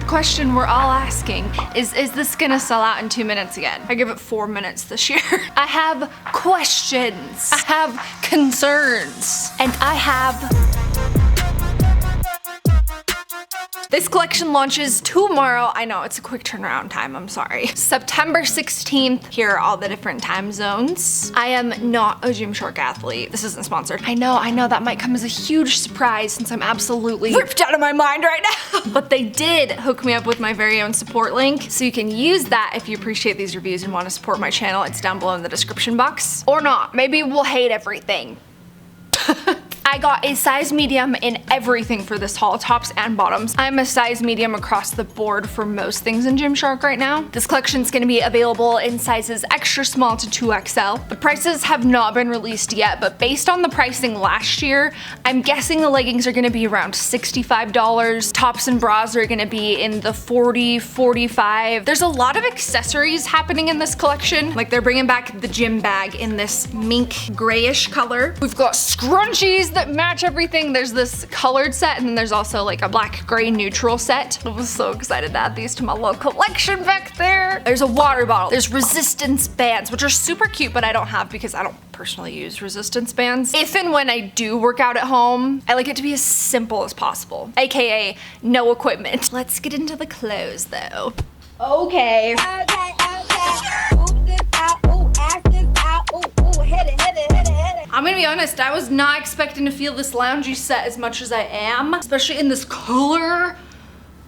The question we're all asking is this gonna sell out in 2 minutes again? I give it 4 minutes this year. I have questions, I have concerns, and I have... This collection launches tomorrow. I know, it's a quick turnaround time, I'm sorry. September 16th. Here are all the different time zones. I am not a Gymshark athlete. This isn't sponsored. I know that might come as a huge surprise since I'm absolutely ripped out of my mind right now. But they did hook me up with my very own support link, so you can use that if you appreciate these reviews and want to support my channel. It's down below in the description box. Or not. Maybe we'll hate everything. I got a size medium in everything for this haul, tops and bottoms. I'm a size medium across the board for most things in Gymshark right now. This collection's gonna be available in sizes extra small to 2XL. The prices have not been released yet, but based on the pricing last year, I'm guessing the leggings are gonna be around $65. Tops and bras are gonna be in the $40, $45. There's a lot of accessories happening in this collection. Like they're bringing back the gym bag in this mink grayish color. We've got scrunchies that match everything. There's this colored set, and then there's also like a black gray neutral set. I was so excited to add these to my little collection back there. There's a water bottle. There's resistance bands, which are super cute, but I don't have because I don't personally use resistance bands. If and when I do work out at home, I like it to be as simple as possible, aka no equipment. Let's get into the clothes though. Okay. I'm gonna be honest, I was not expecting to feel this loungy set as much as I am, especially in this color.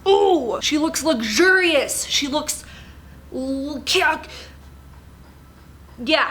Ooh, she looks luxurious. She looks, yeah.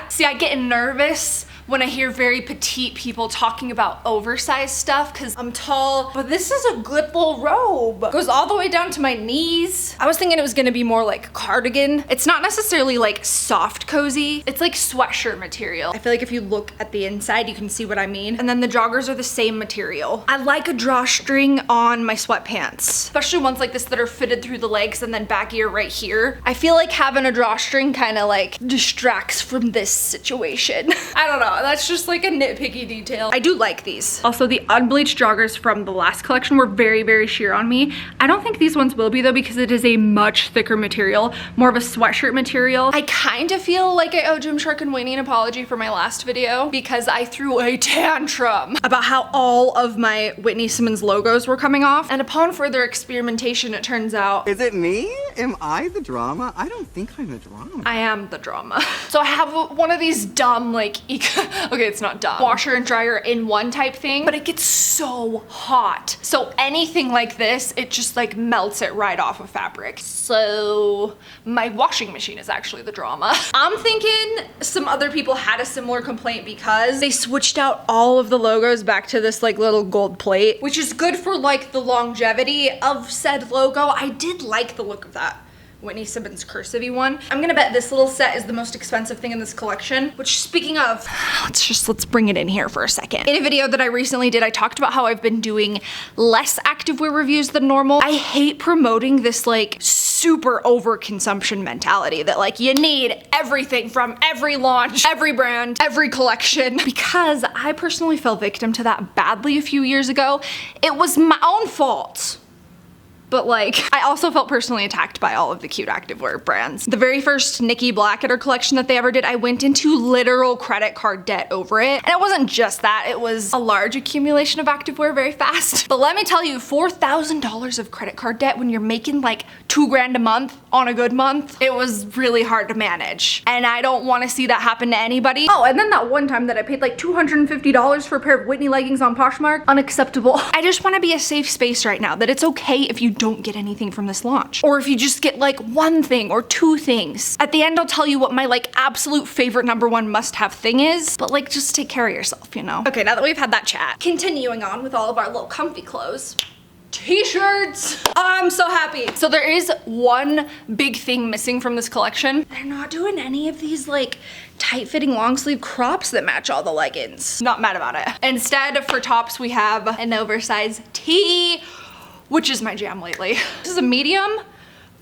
See, I get nervous when I hear very petite people talking about oversized stuff because I'm tall, but this is a good little robe. It goes all the way down to my knees. I was thinking it was gonna be more like cardigan. It's not necessarily like soft cozy. It's like sweatshirt material. I feel like if you look at the inside, you can see what I mean. And then the joggers are the same material. I like a drawstring on my sweatpants, especially ones like this that are fitted through the legs and then baggier right here. I feel like having a drawstring kind of like distracts from this situation. I don't know. That's just like a nitpicky detail. I do like these. Also, the unbleached joggers from the last collection were very, very sheer on me. I don't think these ones will be though because it is a much thicker material, more of a sweatshirt material. I kind of feel like I owe Gymshark and Whitney an apology for my last video because I threw a tantrum about how all of my Whitney Simmons logos were coming off. And upon further experimentation, it turns out... Is it me? Am I the drama? I don't think I'm the drama. I am the drama. So I have one of these dumb like okay, it's not dumb, washer and dryer in one type thing, but it gets so hot. So anything like this, it just like melts it right off of fabric. So my washing machine is actually the drama. I'm thinking some other people had a similar complaint because they switched out all of the logos back to this like little gold plate, which is good for like the longevity of said logo. I did like the look of that Whitney Simmons cursive-y one. I'm gonna bet this little set is the most expensive thing in this collection, which speaking of, let's bring it in here for a second. In a video that I recently did, I talked about how I've been doing less activewear reviews than normal. I hate promoting this like super overconsumption mentality that like you need everything from every launch, every brand, every collection, because I personally fell victim to that badly a few years ago. It was my own fault. But like, I also felt personally attacked by all of the cute activewear brands. The very first Nikki Blackadder collection that they ever did, I went into literal credit card debt over it. And it wasn't just that, it was a large accumulation of activewear very fast. But let me tell you, $4,000 of credit card debt when you're making like $2 a month on a good month, it was really hard to manage. And I don't want to see that happen to anybody. Oh, and then that one time that I paid like $250 for a pair of Whitney leggings on Poshmark, unacceptable. I just want to be a safe space right now, that it's okay if you don't get anything from this launch. Or if you just get like one thing or two things. At the end, I'll tell you what my like absolute favorite #1 must-have thing is, but like just take care of yourself, you know? Okay, now that we've had that chat, continuing on with all of our little comfy clothes. T-shirts! I'm so happy. So there is one big thing missing from this collection. They're not doing any of these like tight-fitting long sleeve crops that match all the leggings. Not mad about it. Instead, for tops, we have an oversized tee, which is my jam lately. This is a medium.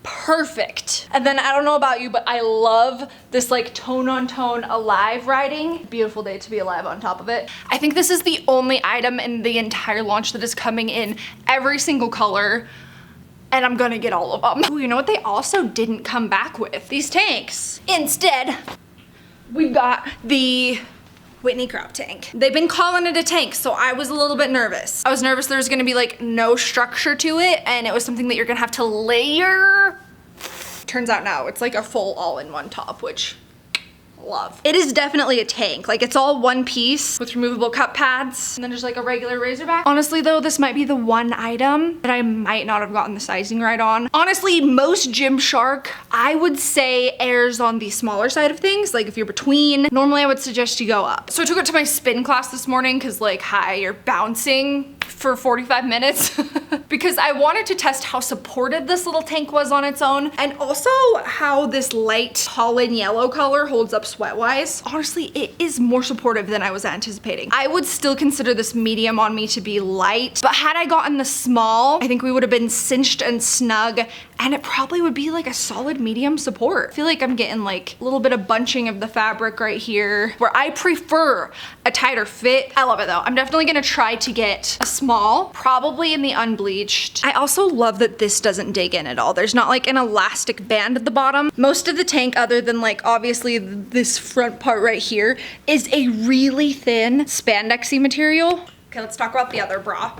Perfect. And then I don't know about you, but I love this like tone on tone alive writing. Beautiful day to be alive on top of it. I think this is the only item in the entire launch that is coming in every single color and I'm gonna get all of them. Ooh, you know what they also didn't come back with? These tanks. Instead, we got the Whitney crop tank. They've been calling it a tank, so I was a little bit nervous. I was nervous there was gonna be like no structure to it, and it was something that you're gonna have to layer. Turns out now it's like a full all-in-one top, which love. It is definitely a tank. Like, it's all one piece with removable cup pads and then just like a regular razorback. Honestly though, this might be the one item that I might not have gotten the sizing right on. Honestly, most Gymshark, I would say, errs on the smaller side of things. Like, if you're between, normally I would suggest you go up. So I took it to my spin class this morning because, like, hi, you're bouncing for 45 minutes because I wanted to test how supportive this little tank was on its own, and also how this light pollen yellow color holds up sweat-wise. Honestly, it is more supportive than I was anticipating. I would still consider this medium on me to be light, but had I gotten the small, I think we would have been cinched and snug, and it probably would be like a solid medium support. I feel like I'm getting like a little bit of bunching of the fabric right here, where I prefer a tighter fit. I love it though. I'm definitely gonna try to get a small, probably in the unbleached. I also love that this doesn't dig in at all. There's not like an elastic band at the bottom. Most of the tank, other than like obviously this front part right here, is a really thin spandexy material. Okay, let's talk about the other bra.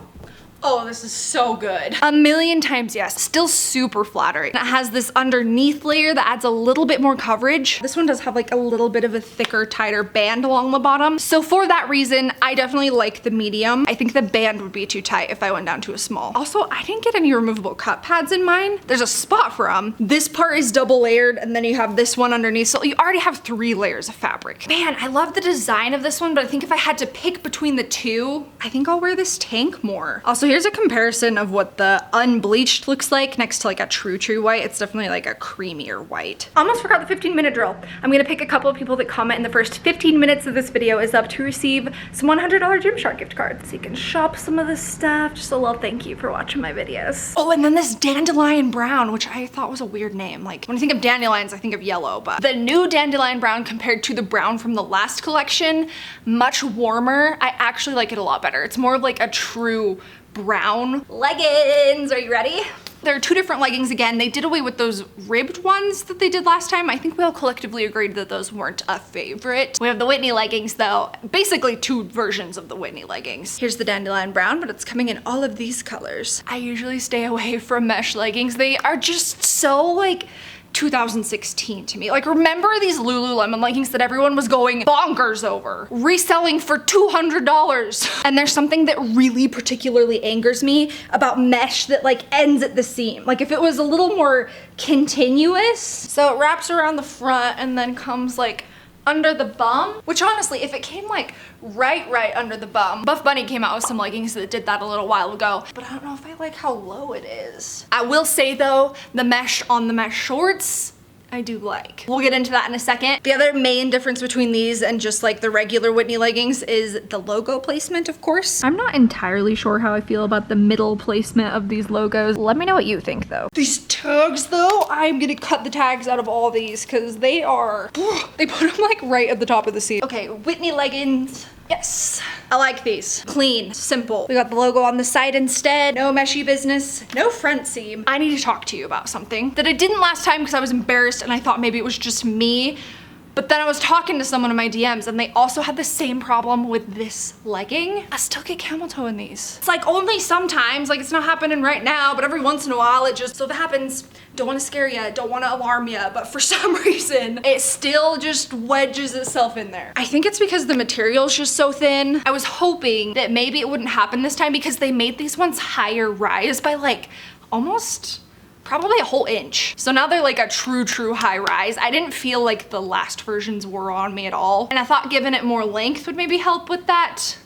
Oh, this is so good. A million times yes. Still super flattering. It has this underneath layer that adds a little bit more coverage. This one does have like a little bit of a thicker, tighter band along the bottom. So for that reason, I definitely like the medium. I think the band would be too tight if I went down to a small. Also, I didn't get any removable cup pads in mine. There's a spot for them. This part is double layered, and then you have this one underneath. So you already have 3 layers of fabric. Man, I love the design of this one, but I think if I had to pick between the two, I think I'll wear this tank more. Also, here's a comparison of what the unbleached looks like next to like a true white. It's definitely like a creamier white. Almost forgot the 15-minute drill. I'm gonna pick a couple of people that comment in the first 15 minutes of this video is up to receive some $100 Gymshark gift cards. So you can shop some of this stuff. Just a little thank you for watching my videos. Oh, and then this dandelion brown, which I thought was a weird name. Like, when I think of dandelions, I think of yellow, but the new dandelion brown compared to the brown from the last collection, much warmer. I actually like it a lot better. It's more of like a true brown. Leggings, are you ready? There are 2 different leggings again. They did away with those ribbed ones that they did last time. I think we all collectively agreed that those weren't a favorite. We have the Whitney leggings though. Basically 2 versions of the Whitney leggings. Here's the dandelion brown, but it's coming in all of these colors. I usually stay away from mesh leggings. They are just so like 2016 to me. Like, remember these Lululemon leggings that everyone was going bonkers over? Reselling for $200. And there's something that really particularly angers me about mesh that like ends at the seam. Like, if it was a little more continuous, so it wraps around the front and then comes like under the bum, which honestly, if it came like right under the bum. Buff Bunny came out with some leggings that did that a little while ago, but I don't know if I like how low it is. I will say though, the mesh on the mesh shorts, I do like. We'll get into that in a second. The other main difference between these and just like the regular Whitney leggings is the logo placement, of course. I'm not entirely sure how I feel about the middle placement of these logos. Let me know what you think though. These tags though, I'm gonna cut the tags out of all these because they are, they put them like right at the top of the seat. Okay, Whitney leggings. Yes, I like these. Clean, simple. We got the logo on the side instead. No meshy business, no front seam. I need to talk to you about something that I didn't last time because I was embarrassed and I thought maybe it was just me. But then I was talking to someone in my DMs and they also had the same problem with this legging. I still get camel toe in these. It's like only sometimes, like it's not happening right now, but every once in a while it just, so if it happens, don't want to scare you, don't want to alarm you, but for some reason, it still just wedges itself in there. I think it's because the material's just so thin. I was hoping that maybe it wouldn't happen this time because they made these ones higher rise by like almost probably a whole inch. So now they're like a true high rise. I didn't feel like the last versions were on me at all. And I thought giving it more length would maybe help with that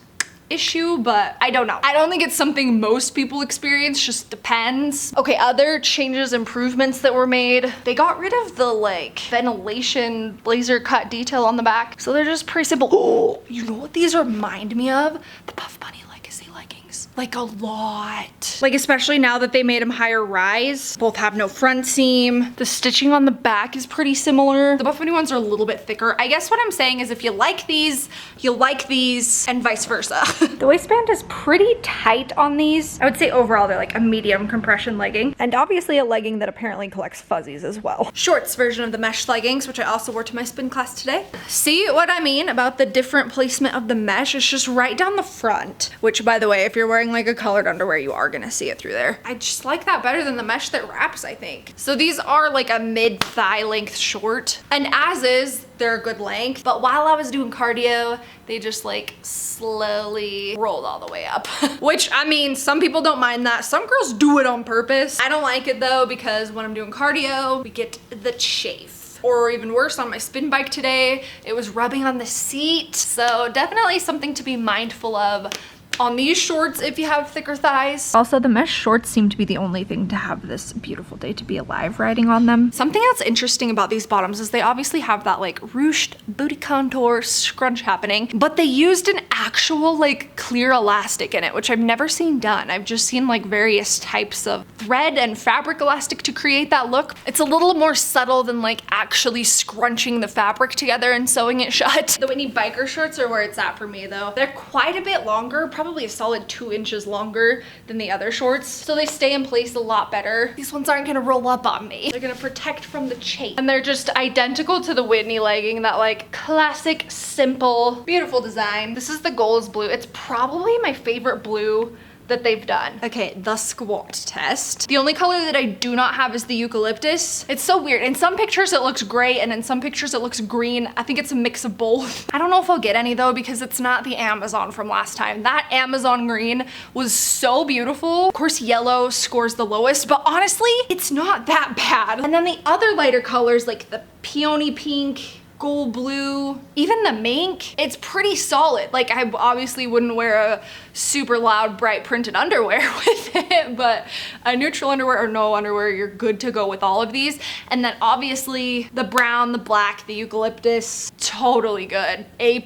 issue, but I don't know. I don't think it's something most people experience, just depends. Okay, other changes, improvements that were made. They got rid of the like ventilation laser cut detail on the back. So they're just pretty simple. Oh, you know what these remind me of? The Puff Bunny legacy leggings. like a lot. Like especially now that they made them higher rise. Both have no front seam. The stitching on the back is pretty similar. The Buff Bunny ones are a little bit thicker. I guess what I'm saying is if you like these, you'll like these and vice versa. The waistband is pretty tight on these. I would say overall they're like a medium compression legging. And obviously a legging that apparently collects fuzzies as well. Shorts version of the mesh leggings, which I also wore to my spin class today. See what I mean about the different placement of the mesh? It's just right down the front, which by the way, if you're wearing like a colored underwear, you are gonna see it through there. I just like that better than the mesh that wraps, I think. So these are like a mid thigh length short, and as is, they're a good length, but while I was doing cardio, they just like slowly rolled all the way up. Which, I mean, some people don't mind that. Some girls do it on purpose. I don't like it though, because when I'm doing cardio, we get the chafe. Or even worse, on my spin bike today, it was rubbing on the seat. So definitely something to be mindful of on these shorts if you have thicker thighs. Also, the mesh shorts seem to be the only thing to have this beautiful day to be alive riding on them. Something that's interesting about these bottoms is they obviously have that like ruched booty contour scrunch happening, but they used an actual like clear elastic in it, which I've never seen done. I've just seen like various types of thread and fabric elastic to create that look. It's a little more subtle than like actually scrunching the fabric together and sewing it shut. The Whitney biker shorts are where it's at for me though. They're quite a bit longer, probably a solid 2 inches longer than the other shorts, so they stay in place a lot better. These ones aren't gonna roll up on me. They're gonna protect from the chafe. And they're just identical to the Whitney legging, that like classic, simple, beautiful design. This is the Goals blue. It's probably my favorite blue that they've done. Okay, the squat test. The only color that I do not have is the eucalyptus. It's so weird. In some pictures it looks gray, and in some pictures it looks green. I think it's a mix of both. I don't know if I'll get any though, because it's not the Amazon from last time. That Amazon green was so beautiful. Of course, yellow scores the lowest, but honestly, it's not that bad. And then the other lighter colors, like the peony pink, gold blue, even the mink, it's pretty solid. Like I obviously wouldn't wear a super loud bright printed underwear with it, but a neutral underwear or no underwear, you're good to go with all of these. And then obviously the brown, the black, the eucalyptus, totally good. A+,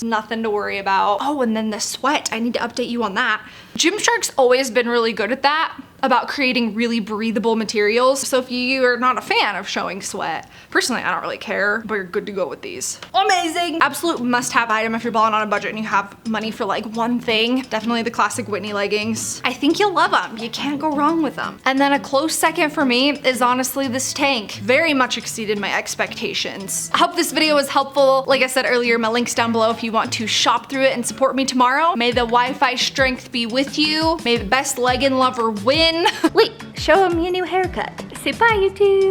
nothing to worry about. Oh, and then the sweat, I need to update you on that. Gymshark's always been really good at that, about creating really breathable materials. So if you are not a fan of showing sweat, personally I don't really care, but you're good to go with these. Amazing! Absolute must-have item if you're balling on a budget and you have money for like one thing. Definitely the classic Whitney leggings. I think you'll love them. You can't go wrong with them. And then a close second for me is honestly this tank. Very much exceeded my expectations. I hope this video was helpful. Like I said earlier, my link's down below if you want to shop through it and support me tomorrow. May the Wi-Fi strength be with you. May the best legging lover win. Wait, show them your new haircut. Say bye, YouTube.